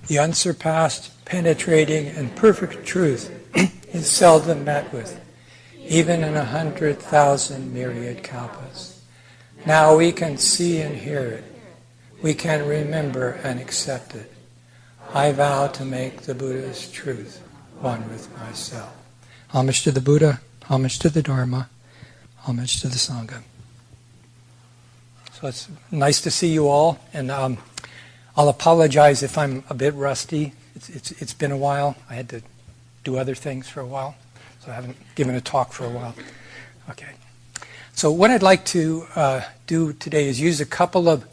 The unsurpassed, penetrating, and perfect truth is seldom met with, even in 100,000 myriad kalpas. Now we can see and hear it. We can remember and accept it. I vow to make the Buddha's truth one with myself. Homage to the Buddha, homage to the Dharma, homage to the Sangha. So it's nice to see you all, and I'll apologize if I'm a bit rusty. It's been a while. I had to do other things for a while, so I haven't given a talk for a while. Okay. So what I'd like to do today is use a couple of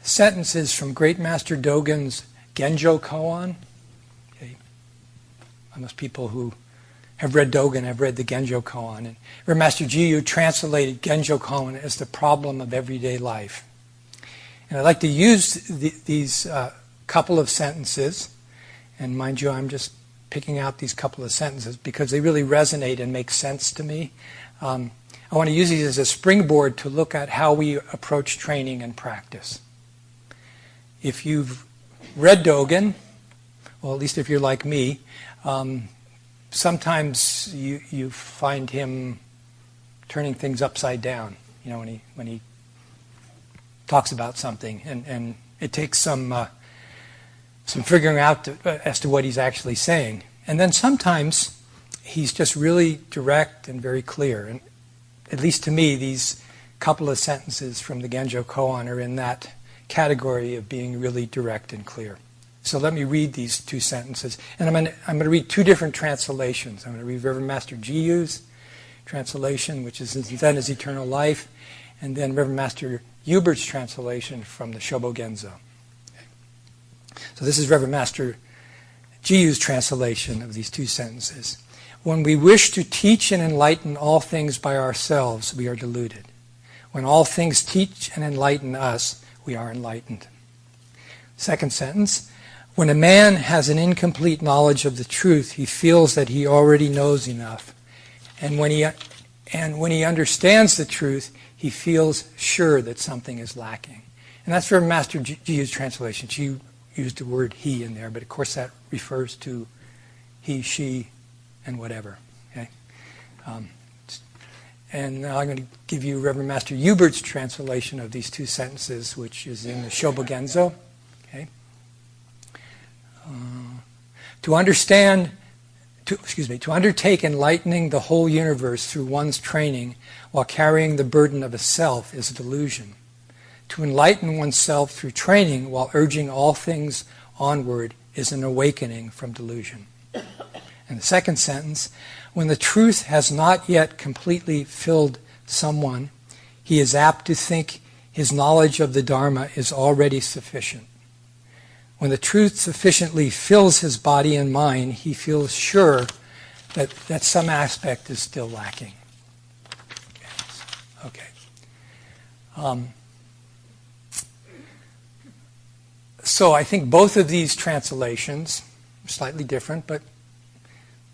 sentences from Great Master Dogen's Genjo Koan. Okay. Most people who have read Dogen have read the Genjo Koan. And Reverend Master Jiyu translated Genjo Koan as the problem of everyday life. And I'd like to use these couple of sentences, and mind you, I'm just picking out these couple of sentences because they really resonate and make sense to me. I want to use these as a springboard to look at how we approach training and practice. If you've read Dogen, well, at least if you're like me, sometimes you find him turning things upside down, when he talks about something, and it takes some figuring out as to what he's actually saying. And then sometimes he's just really direct and very clear. And at least to me, these couple of sentences from the Genjo Koan are in that category of being really direct and clear. So let me read these two sentences. And I'm going to read two different translations. I'm going to read Reverend Master Jiyu's translation, which is Zen is Eternal Life, and then Reverend Master Hubert's translation from the Shobo Genzo. Okay. So this is Reverend Master Jiyu's translation of these two sentences. When we wish to teach and enlighten all things by ourselves, we are deluded. When all things teach and enlighten us, we are enlightened. Second sentence. When a man has an incomplete knowledge of the truth, he feels that he already knows enough. And when he understands the truth, he feels sure that something is lacking. And that's from Master Jiyu's translation. She used the word he in there, but of course that refers to he, she, and whatever. Okay? And now I'm going to give you Reverend Master Hubert's translation of these two sentences, which is in the Shobo Genzo. Okay? To undertake enlightening the whole universe through one's training while carrying the burden of a self is a delusion. To enlighten oneself through training while urging all things onward is an awakening from delusion. And the second sentence, when the truth has not yet completely filled someone, he is apt to think his knowledge of the Dharma is already sufficient. When the truth sufficiently fills his body and mind, he feels sure that some aspect is still lacking. Okay. So I think both of these translations are slightly different, but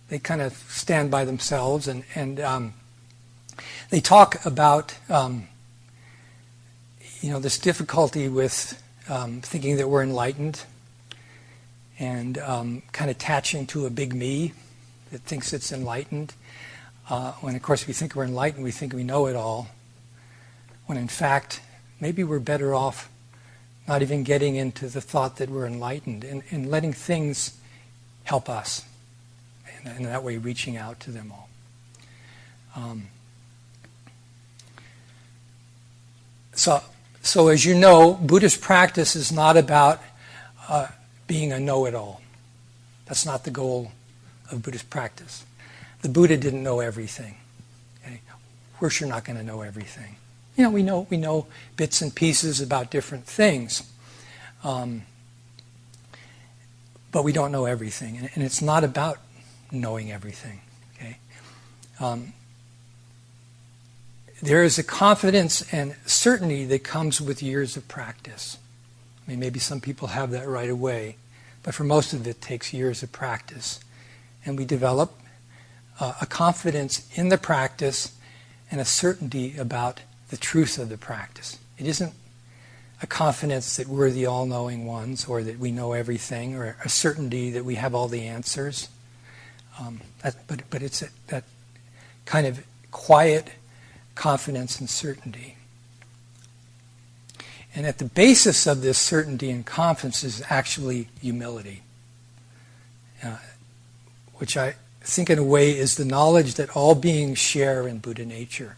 they kind of stand by themselves, and they talk about this difficulty with thinking that we're enlightened, and kind of attaching to a big me that thinks it's enlightened. When, of course, we think we're enlightened, we think we know it all. When, in fact, maybe we're better off not even getting into the thought that we're enlightened and letting things help us. And that way reaching out to them all. So as you know, Buddhist practice is not about being a know-it-all. That's not the goal of Buddhist practice. The Buddha didn't know everything. Okay? We're sure not going to know everything. We know bits and pieces about different things, but we don't know everything, and it's not about knowing everything. Okay, there is a confidence and certainty that comes with years of practice. I mean, maybe some people have that right away, but for most of it takes years of practice, and we develop a confidence in the practice and a certainty about the truth of the practice. It isn't a confidence that we're the all-knowing ones, or that we know everything, or a certainty that we have all the answers. But it's that kind of quiet confidence and certainty. And at the basis of this certainty and confidence is actually humility, which I think in a way is the knowledge that all beings share in Buddha nature.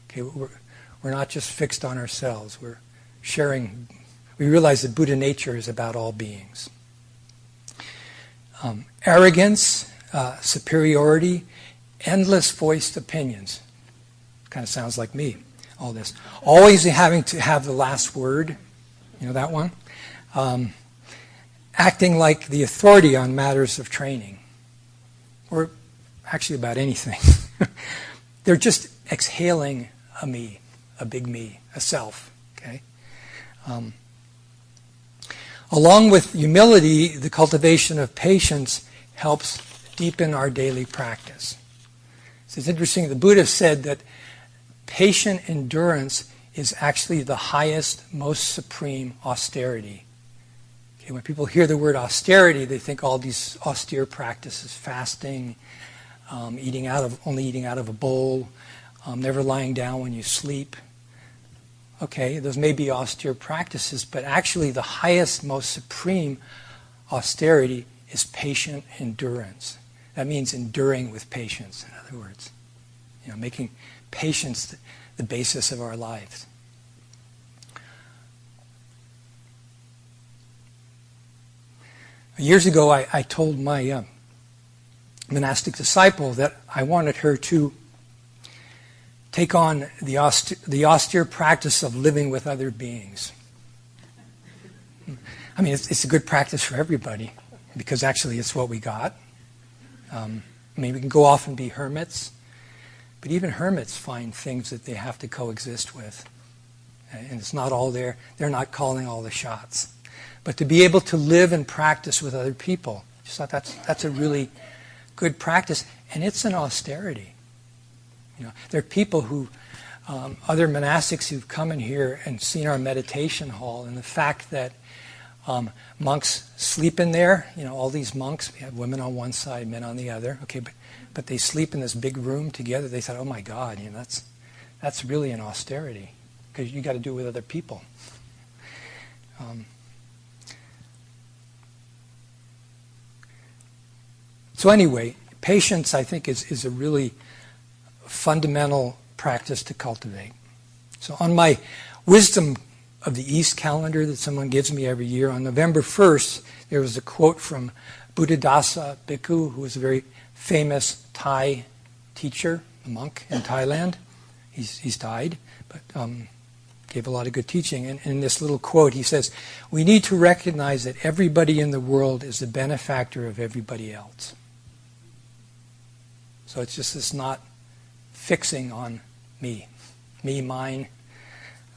Okay, we're not just fixed on ourselves. We're sharing. We realize that Buddha nature is about all beings. Arrogance, superiority, endless voiced opinions. Kind of sounds like me, all this. Always having to have the last word. You know that one? Acting like the authority on matters of training. Or actually about anything. They're just exhaling a me, a big me, a self. Okay. Along with humility, the cultivation of patience helps deepen our daily practice. So it's interesting, the Buddha said that patient endurance is actually the highest, most supreme austerity. Okay, when people hear the word austerity, they think all these austere practices, fasting, only eating out of a bowl, never lying down when you sleep. Okay, those may be austere practices, but actually the highest, most supreme austerity is patient endurance. That means enduring with patience, in other words. You know, making patience the basis of our lives. Years ago, I told my monastic disciple that I wanted her to take on the austere practice of living with other beings. I mean, it's a good practice for everybody, because actually it's what we got. I mean, we can go off and be hermits, but even hermits find things that they have to coexist with. And it's not all there. They're not calling all the shots. But to be able to live and practice with other people, I just thought that's a really good practice. And it's an austerity. You know, there are people who, other monastics who've come in here and seen our meditation hall, and the fact that monks sleep in there, you know, all these monks, we have women on one side, men on the other, okay, but they sleep in this big room together. They thought, oh my God, you know, that's really an austerity, because you got to do it with other people. So anyway, patience, I think, is a really fundamental practice to cultivate. So on my Wisdom of the East calendar that someone gives me every year, on November 1st, there was a quote from Buddhadasa Bhikkhu, who was a very famous Thai teacher, a monk in Thailand. He's died, but gave a lot of good teaching. And in this little quote, he says, "We need to recognize that everybody in the world is the benefactor of everybody else." So it's just this not fixing on me, mine,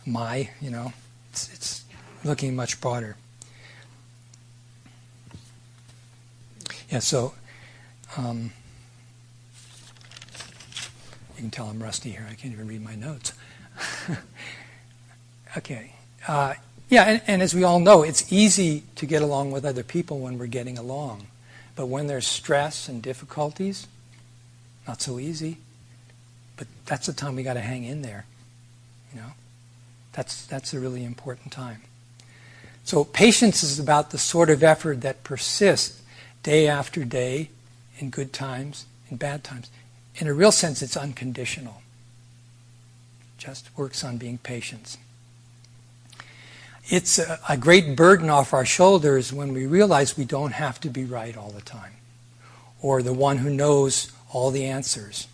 my, you know. It's looking much broader. Yeah, so you can tell I'm rusty here. I can't even read my notes. Okay. Yeah, and as we all know, it's easy to get along with other people when we're getting along. But when there's stress and difficulties, not so easy. But that's the time we got to hang in there, you know. That's a really important time. So patience is about the sort of effort that persists day after day, in good times, in bad times. In a real sense, it's unconditional. Just works on being patient. It's a great burden off our shoulders when we realize we don't have to be right all the time, or the one who knows all the answers,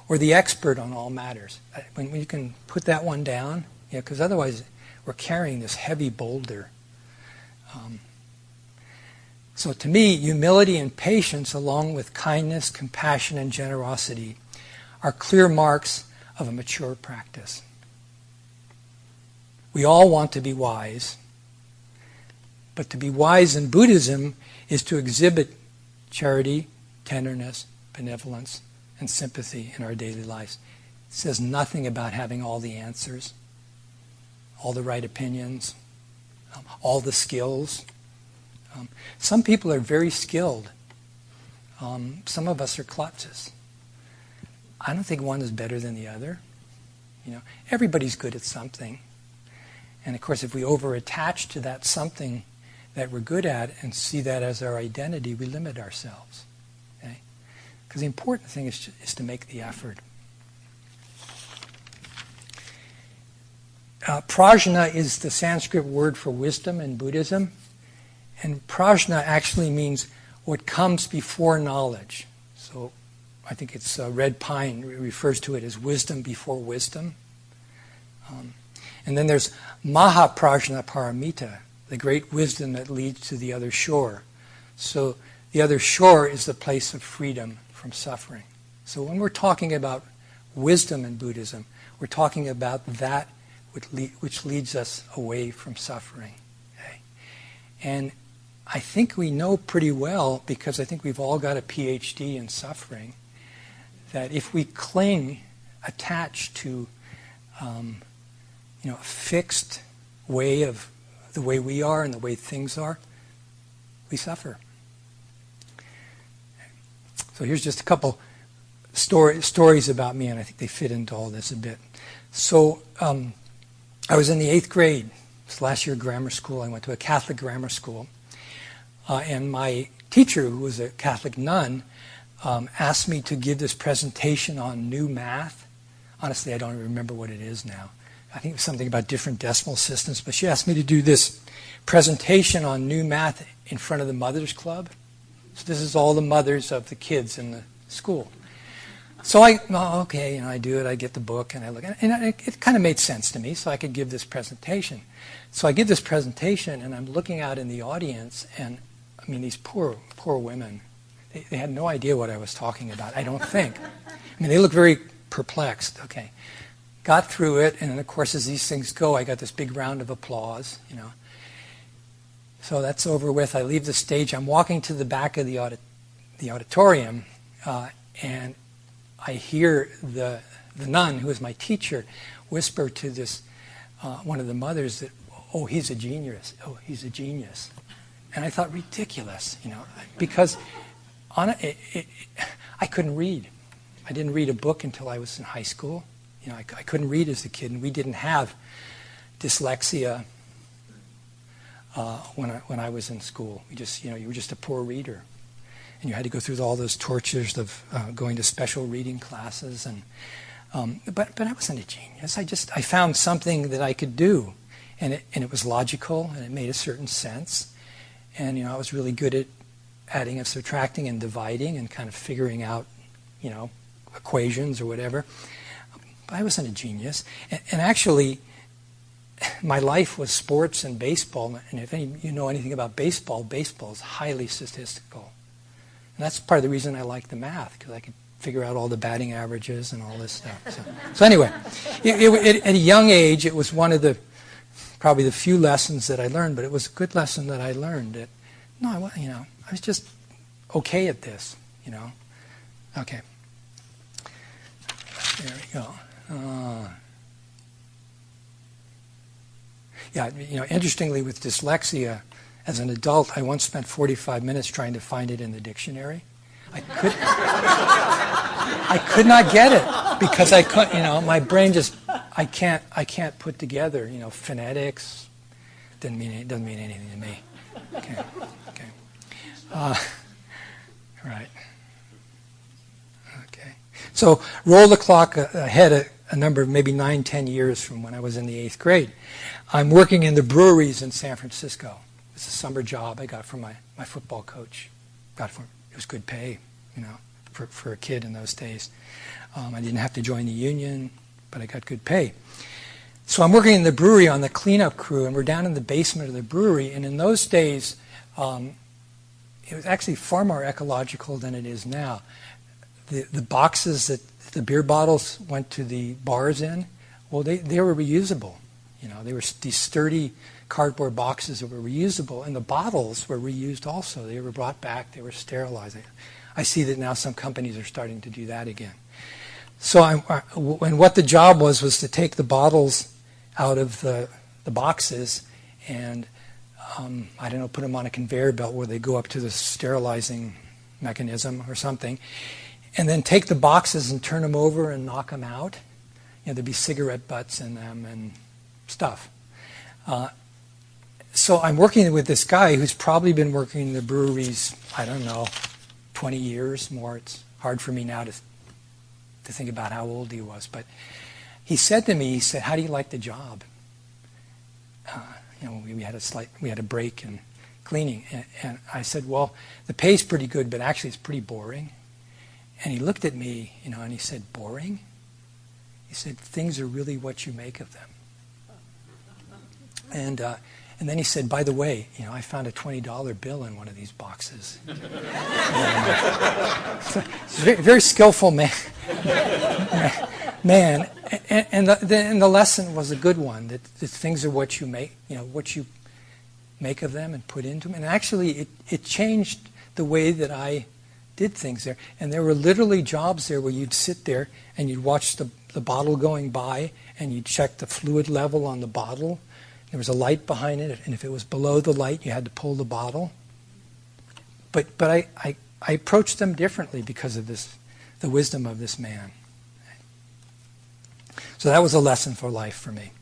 or the expert on all matters. When you can put that one down, because otherwise we're carrying this heavy boulder. So to me, humility and patience, along with kindness, compassion, and generosity, are clear marks of a mature practice. We all want to be wise, but to be wise in Buddhism is to exhibit charity, tenderness, benevolence, and sympathy in our daily lives. It says nothing about having all the answers, all the right opinions, all the skills. Some people are very skilled. Some of us are klutzes. I don't think one is better than the other. Everybody's good at something. And of course, if we over-attach to that something that we're good at and see that as our identity, we limit ourselves. Okay? Because the important thing is to make the effort. Prajna is the Sanskrit word for wisdom in Buddhism. And prajna actually means what comes before knowledge. So I think it's red pine refers to it as wisdom before wisdom. And then there's Mahaprajna Paramita, the great wisdom that leads to the other shore. So the other shore is the place of freedom from suffering. So when we're talking about wisdom in Buddhism, we're talking about that which leads us away from suffering. Okay? And I think we know pretty well, because I think we've all got a PhD in suffering, that if we cling, attach to a fixed way of the way we are and the way things are, we suffer. So here's just a couple stories about me, and I think they fit into all this a bit. So I was in the 8th grade. It's last year grammar school. I went to a Catholic grammar school. And my teacher, who was a Catholic nun, asked me to give this presentation on new math. Honestly, I don't even remember what it is now. I think it was something about different decimal systems. But she asked me to do this presentation on new math in front of the Mothers Club. So this is all the mothers of the kids in the school. So I do it. I get the book and I look at it. And it kind of made sense to me, so I could give this presentation. So I give this presentation, and I'm looking out in the audience, and I mean, these poor women, they had no idea what I was talking about, I don't think. I mean, they look very perplexed. Okay. Got through it, and then, of course, as these things go, I got this big round of applause, So that's over with. I leave the stage. I'm walking to the back of the auditorium, and I hear the nun, who is my teacher, whisper to this one of the mothers that, "Oh, he's a genius. Oh, he's a genius." And I thought, ridiculous, because I couldn't read. I didn't read a book until I was in high school. I couldn't read as a kid, and we didn't have dyslexia when I was in school. You were just a poor reader, and you had to go through all those tortures of going to special reading classes. But I wasn't a genius. I found something that I could do, and it was logical, and it made a certain sense. And I was really good at adding and subtracting and dividing and kind of figuring out, equations or whatever. But I wasn't a genius. And actually, my life was sports and baseball. And if you know anything about baseball, baseball is highly statistical. And that's part of the reason I like the math, because I could figure out all the batting averages and all this stuff. So anyway, at a young age, it was one of probably the few lessons that I learned, but it was a good lesson that I learned. I was just okay at this, Okay. There we go. Interestingly, with dyslexia, as an adult, I once spent 45 minutes trying to find it in the dictionary. I could not get it because I couldn't. My brain just I can't put together. Phonetics doesn't mean anything to me. Okay. Right. Okay. So roll the clock ahead a number of maybe 9-10 years from when I was in the 8th grade. I'm working in the breweries in San Francisco. It's a summer job I got from my football coach. It was good pay, for a kid in those days. I didn't have to join the union, but I got good pay. So I'm working in the brewery on the cleanup crew, and we're down in the basement of the brewery. And in those days, it was actually far more ecological than it is now. The boxes that the beer bottles went to the bars in, well, they were reusable. They were these sturdy cardboard boxes that were reusable, and the bottles were reused also. They were brought back. They were sterilized. I see that now some companies are starting to do that again. So and what the job was to take the bottles out of the boxes and I don't know, put them on a conveyor belt where they go up to the sterilizing mechanism or something, and then take the boxes and turn them over and knock them out. There'd be cigarette butts in them and stuff. So I'm working with this guy who's probably been working in the breweries, I don't know, 20 years more. It's hard for me now to think about how old he was. But he said to me, he said, "How do you like the job?" We had a break in cleaning. And I said, "Well, the pay's pretty good, but actually it's pretty boring." And he looked at me, and he said, "Boring?" He said, "Things are really what you make of them." And then he said, "By the way, I found a $20 bill in one of these boxes." He's a very, very skillful man. And the lesson was a good one, that things are what you make, what you make of them and put into them. And actually, it changed the way that I did things there. And there were literally jobs there where you'd sit there and you'd watch the bottle going by and you'd check the fluid level on the bottle. There was a light behind it, and if it was below the light, you had to pull the bottle. But I approached them differently because of the wisdom of this man. So that was a lesson for life for me.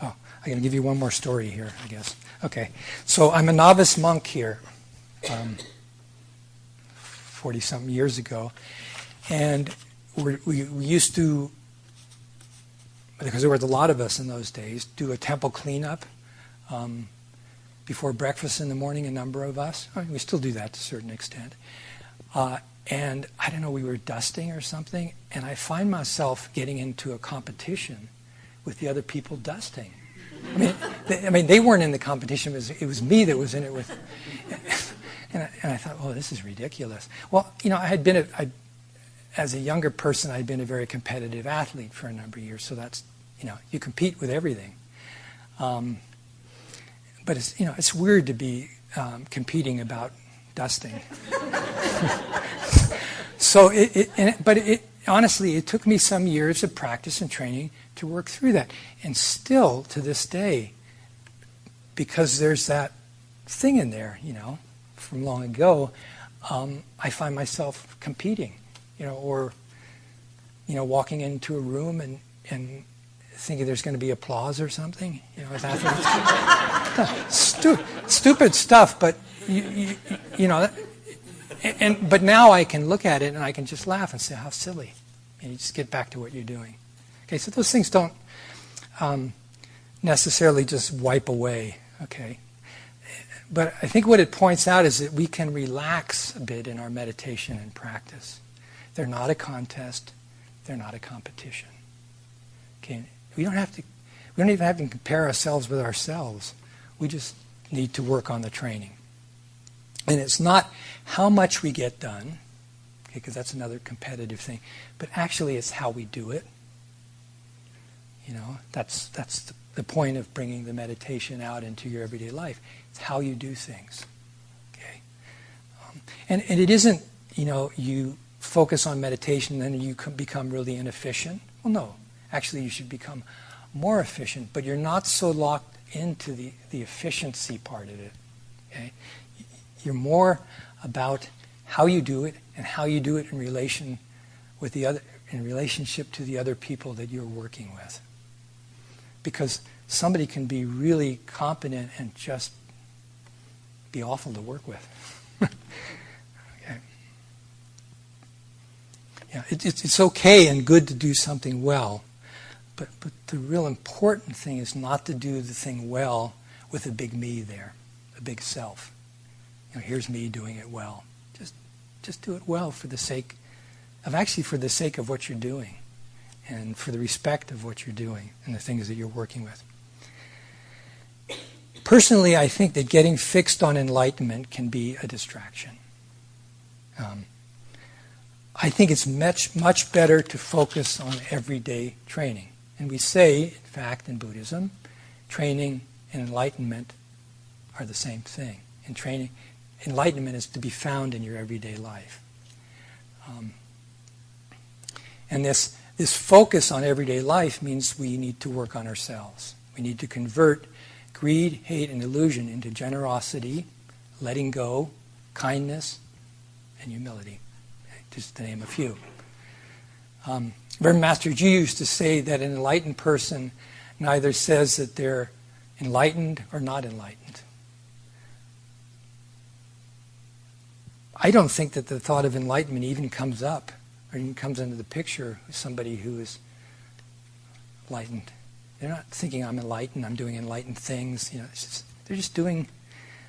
Oh, I'm going to give you one more story here, I guess. Okay, so I'm a novice monk here, 40-something years ago, and we used to, because there was a lot of us in those days, do a temple cleanup before breakfast in the morning, a number of us. I mean, we still do that to a certain extent. And I don't know, we were dusting or something, and I find myself getting into a competition with the other people dusting. I mean, they weren't in the competition. It was me that was in it with. And I thought, oh, this is ridiculous. Well, as a younger person, I'd been a very competitive athlete for a number of years. So that's, you compete with everything. But it's weird to be competing about dusting. So, honestly, it took me some years of practice and training to work through that. And still, to this day, because there's that thing in there, from long ago, I find myself competing, or, walking into a room and thinking there's going to be applause or something. Stupid stuff, but, but now I can look at it and I can just laugh and say, how silly. And you just get back to what you're doing. Okay, so those things don't necessarily just wipe away, okay? But I think what it points out is that we can relax a bit in our meditation and practice. They're not a contest. They're not a competition. Okay, we don't even have to compare ourselves with ourselves. We just need to work on the training. And it's not how much we get done, okay, because that's another competitive thing, but actually it's how we do it. That's the point of bringing the meditation out into your everyday life. It's how you do things. Okay, and it isn't, you focus on meditation and then you become really inefficient. Well, no. Actually, you should become more efficient, but you're not so locked into the efficiency part of it. Okay? You're more about how you do it and how you do it in relationship to the other people that you're working with. Because somebody can be really competent and just be awful to work with. Okay. Yeah, it's okay and good to do something well, but the real important thing is not to do the thing well with a big me there, a big self. Here's me doing it well. Just do it well for the sake of what you're doing, and for the respect of what you're doing and the things that you're working with. Personally, I think that getting fixed on enlightenment can be a distraction. I think it's much better to focus on everyday training. And we say, in fact, in Buddhism, training and enlightenment are the same thing. Enlightenment is to be found in your everyday life. And this focus on everyday life means we need to work on ourselves. We need to convert greed, hate, and illusion into generosity, letting go, kindness, and humility, just to name a few. Reverend Master Jiyu used to say that an enlightened person neither says that they're enlightened or not enlightened. I don't think that the thought of enlightenment even comes up or even comes into the picture of somebody who is enlightened. They're not thinking, I'm enlightened, I'm doing enlightened things. They're just doing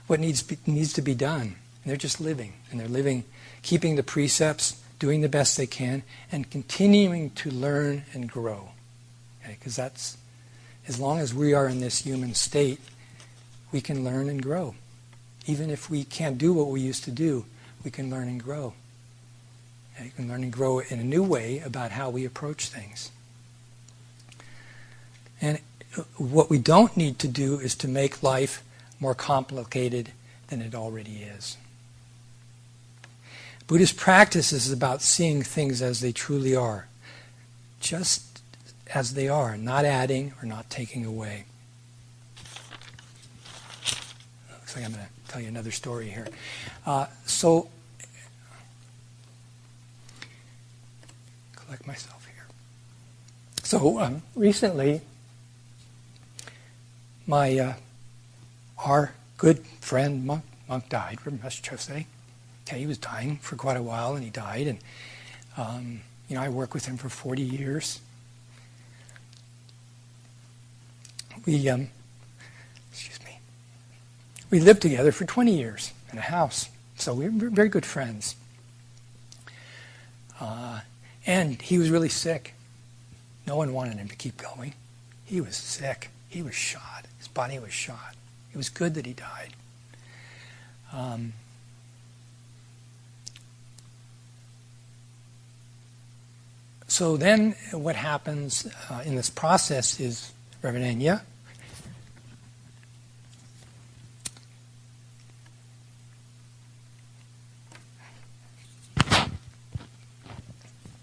what needs to be done. And they're just living. And they're living, keeping the precepts, doing the best they can, and continuing to learn and grow. Because that's, as long as we are in this human state, we can learn and grow. Even if we can't do what we used to do, we can learn and grow. You can learn and grow in a new way about how we approach things. And what we don't need to do is to make life more complicated than it already is. Buddhist practice is about seeing things as they truly are, just as they are, not adding or not taking away. Looks like I'm going to tell you another story here. Collect myself here. So recently, our good friend monk died from Shasta. Okay, he was dying for quite a while, and he died. And I worked with him for 40 years. We lived together for 20 years in a house, so we were very good friends. And he was really sick. No one wanted him to keep going. He was sick. He was shot. His body was shot. It was good that he died. So then what happens in this process is, Reverend Enya,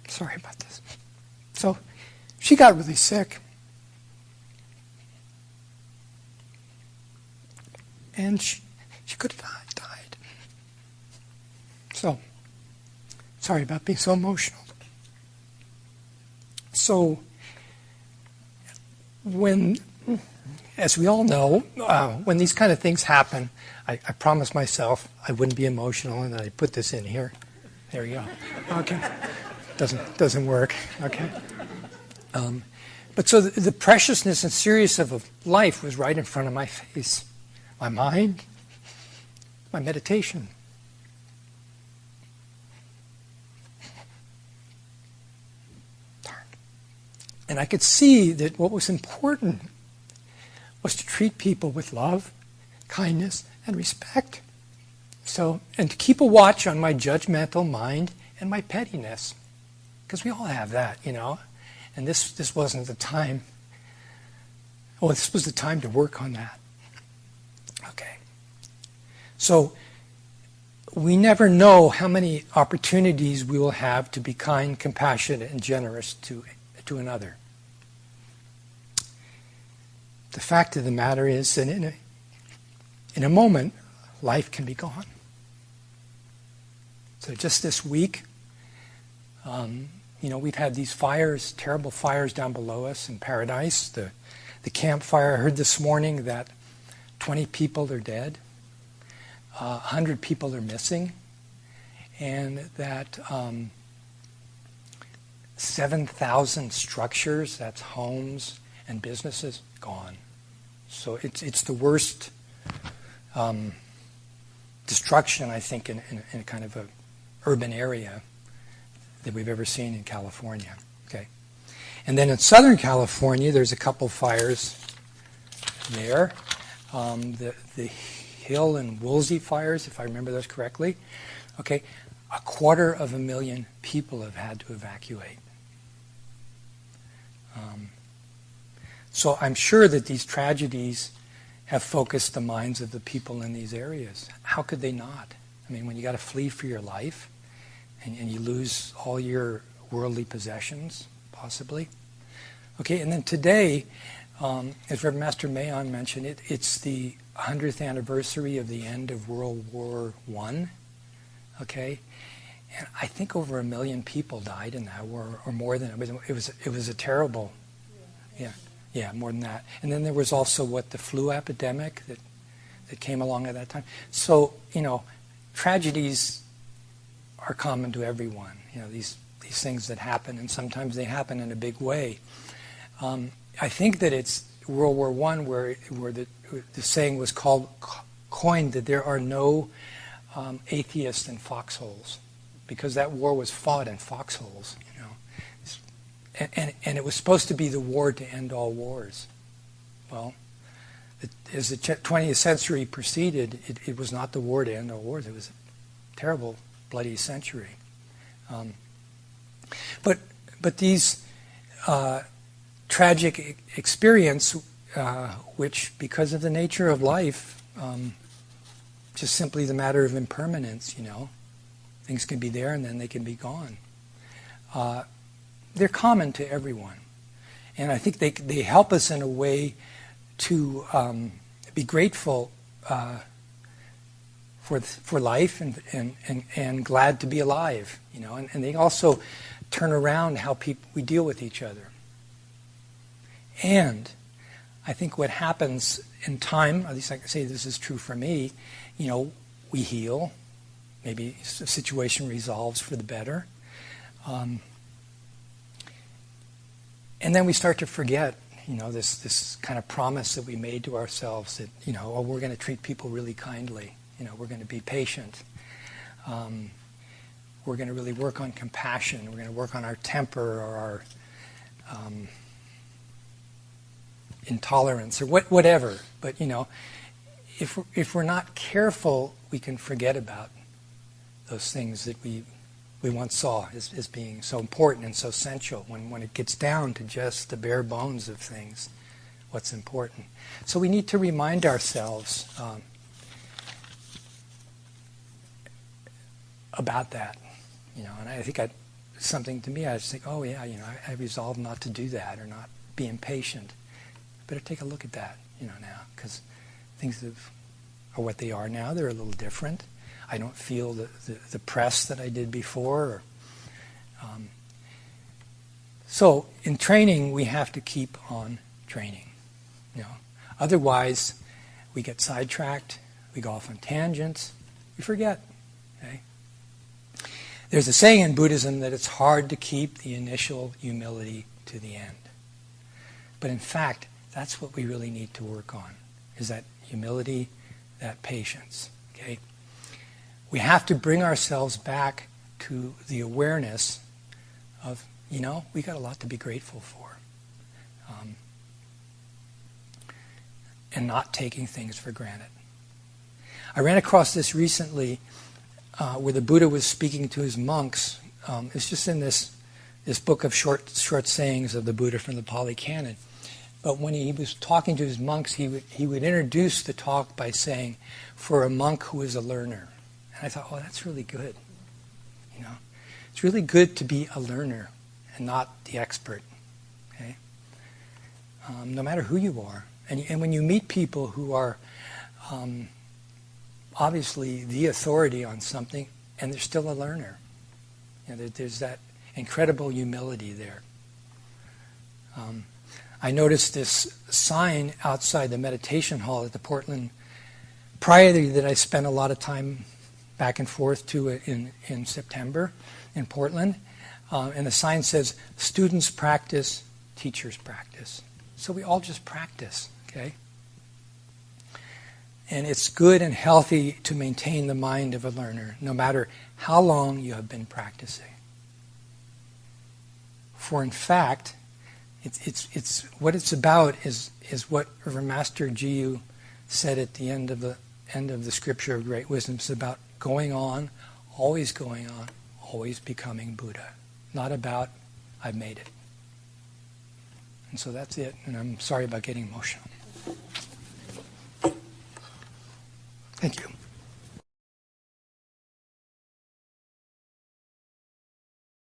sorry about this. So she got really sick. And she could have died. So, sorry about being so emotional. So, as we all know, when these kind of things happen, I promised myself I wouldn't be emotional, and I put this in here. There you go. Okay. Doesn't work. Okay. But so the preciousness and seriousness of life was right in front of my face. My mind, my meditation. And I could see that what was important was to treat people with love, kindness, and respect. So, and to keep a watch on my judgmental mind and my pettiness. Because we all have that, And this wasn't the time. Oh, this was the time to work on that. Okay. So, we never know how many opportunities we will have to be kind, compassionate, and generous to another. The fact of the matter is that in a moment, life can be gone. So just this week, we've had these fires, terrible fires down below us in Paradise. The campfire, I heard this morning that 20 people are dead, 100 people are missing, and that 7,000 structures, that's homes and businesses, gone. So it's the worst destruction, I think, in a kind of a urban area that we've ever seen in California. Okay, and then in Southern California, there's a couple fires there. The Hill and Woolsey fires, if I remember those correctly. Okay, 250,000 people have had to evacuate. So I'm sure that these tragedies have focused the minds of the people in these areas. How could they not? I mean, when you got to flee for your life and you lose all your worldly possessions, possibly. Okay, and then today, as Reverend Master Mayon mentioned, it's the 100th anniversary of the end of World War I. Okay, and I think over 1 million people died in that war, or more than it was a terrible, yeah, more than that. And then there was also the flu epidemic that came along at that time. So tragedies are common to everyone. These things that happen, and sometimes they happen in a big way. I think that it's World War I where the saying was coined that there are no atheists in foxholes, because that war was fought in foxholes. And it was supposed to be the war to end all wars. Well, as the 20th century proceeded, it was not the war to end all wars. It was a terrible, bloody century. But these tragic experience, which because of the nature of life, just simply the matter of impermanence, things can be there and then they can be gone. They're common to everyone. And I think they help us in a way to be grateful for life and glad to be alive, and they also turn around how we deal with each other. And I think what happens in time, at least I can say this is true for me, we heal, maybe the situation resolves for the better. And then we start to forget, this kind of promise that we made to ourselves that, we're going to treat people really kindly. We're going to be patient. We're going to really work on compassion. We're going to work on our temper or our intolerance or whatever. But, if we're not careful, we can forget about those things that we once saw as being so important and so essential when it gets down to just the bare bones of things, what's important. So we need to remind ourselves about that, and I think something to me, I just think, oh yeah, I resolved not to do that or not be impatient. I better take a look at that, now, because things are what they are now. They're a little different. I don't feel the press that I did before. So in training, we have to keep on training. Otherwise, we get sidetracked. We go off on tangents. We forget. Okay? There's a saying in Buddhism that it's hard to keep the initial humility to the end. But in fact, that's what we really need to work on, is that humility, that patience. Okay? We have to bring ourselves back to the awareness of, we got a lot to be grateful for. And not taking things for granted. I ran across this recently where the Buddha was speaking to his monks. It's just in this book of short sayings of the Buddha from the Pali Canon. But when he was talking to his monks, he would introduce the talk by saying, for a monk who is a learner. And I thought, oh, that's really good. It's really good to be a learner and not the expert. Okay? No matter who you are. And when you meet people who are obviously the authority on something, and they're still a learner, there's that incredible humility there. I noticed this sign outside the meditation hall at the Portland Priory that I spent a lot of time back and forth to in September in Portland. And the sign says, students practice, teachers practice. So we all just practice, okay? And it's good and healthy to maintain the mind of a learner, no matter how long you have been practicing. For in fact, it's what it's about is what Reverend Master Jiyu said at the end of the Scripture of Great Wisdom. It's about going on, always becoming Buddha. Not about, I've made it. And so that's it. And I'm sorry about getting emotional. Thank you.